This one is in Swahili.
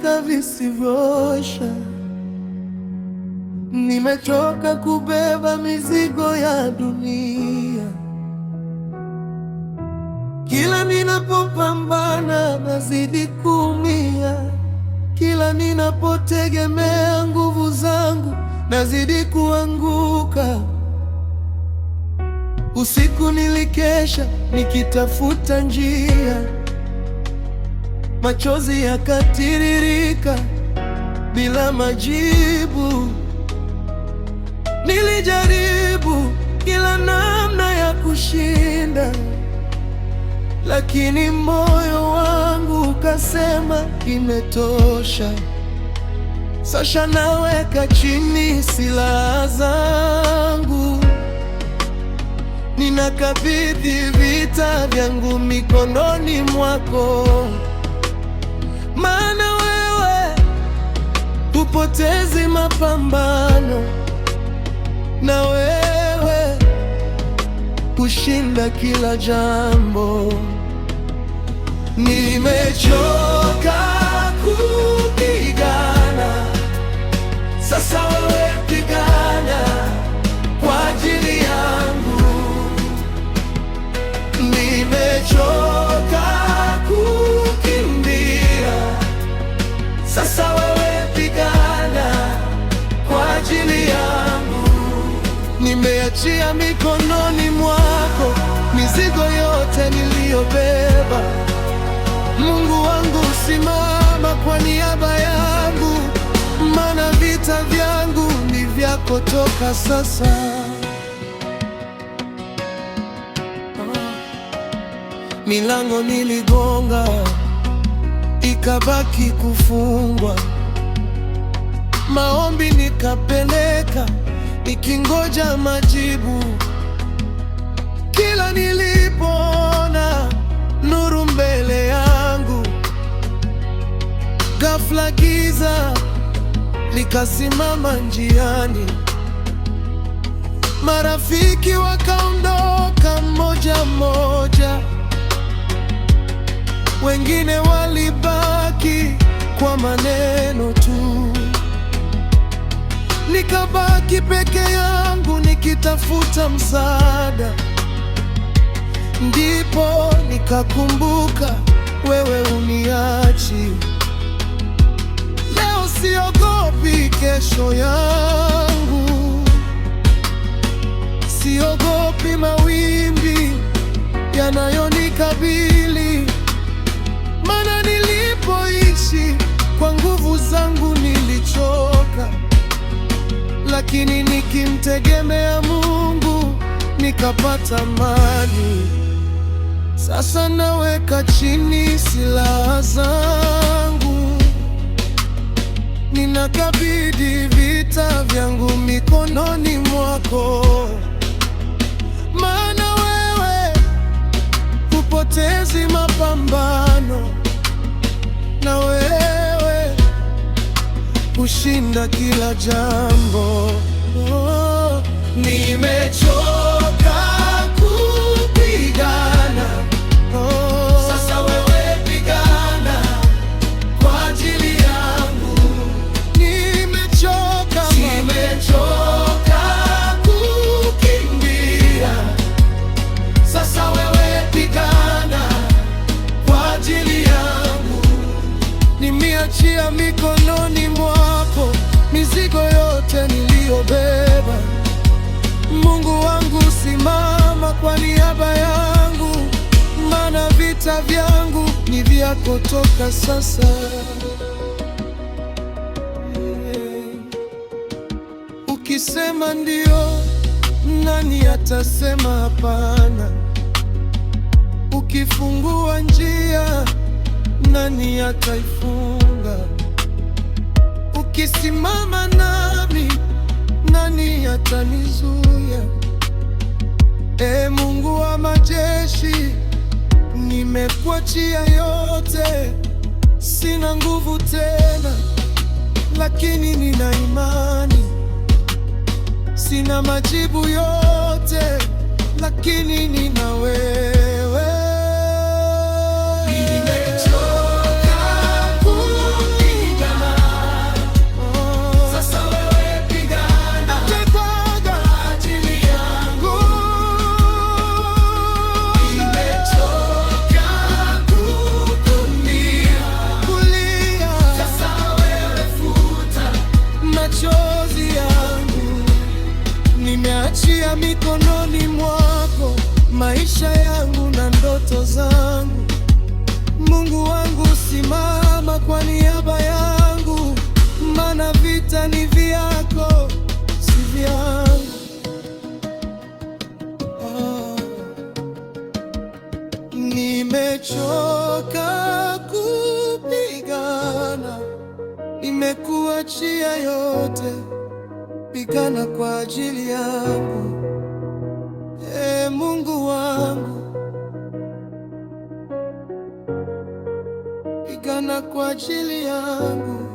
vita visivyosha. Nimechoka kubeba mizigo ya dunia. Kila ninapopambana nazidi kuumia. Kila ninapotegemea nguvu zangu nazidi kuanguka. Usiku nilikesha nikitafuta njia, machozi yakatiririka bila majibu. Nilijaribu kila namna ya kushinda, lakini moyo wangu ukasema imetosha. Sasa naweka chini silaha zangu, ninakabidhi vita vyangu mikononi mwako. Maana wewe hupotezi mapambano, na wewe kushinda kila jambo. Nimechoka kupigana, sasa wewe pigana kwa ajili yangu. Nimechoka kukimbia, sasa wewe pigana kwa ajili yangu. Nimeachia mikononi mwako mizigo yote niliyobeba. Mungu wangu, simama kwa niaba yangu, maana vita vyangu ni vyako toka sasa. Milango niligonga ikabaki kufungwa, maombi nikapeleka nikingoja majibu. Kila nilipoona nuru mbele yangu, ghafla giza likasimama njiani. Marafiki wakaondoka mmoja mmoja, wengine walibaki kwa maneno tu. Nikabaki peke yangu nikitafuta msaada. Ndipo nikakumbuka wewe uniachi. Leo siogopi kesho yangu, siogopi mawimbi yanayonikabili. Maana nilipoishi kwa nguvu zangu nilichoka, lakini nikimtegemea Mungu nikapata amani. Sasa naweka chini silaha zangu, ninakabidhi vita vyangu mikononi mwako. Maana wewe hupotezi mapambano, na wewe kushinda kila jambo. Nimechoka kupigana, sasa wewe pigana kwa ajili yangu. Nimechoka kukimbia, sasa wewe pigana kwa ajili yangu. Nimeachia mikononi mwako mizigo yote niliyobeba. Mungu wangu, simama kwa niaba yangu, maana vita vyangu ni vyako toka sasa. Ukisema ndio, nani atasema hapana? Ukifungua njia, nani ataifunga? Ukisimama nami, nani atanizuia? Ee Mungu wa majeshi, nimekuachia yote. Sina nguvu tena, lakini nina imani. Sina majibu yote, lakini nina wewe. Nimechoka kupigana, na ndoto zangu. Mungu wangu, simama kwa niaba yangu, maana vita ni vyako, si vyangu. Nimechoka kupigana, nimekuachia yote, pigana kwa ajili yangu. Mungu wangu, pigana kwa ajili yangu.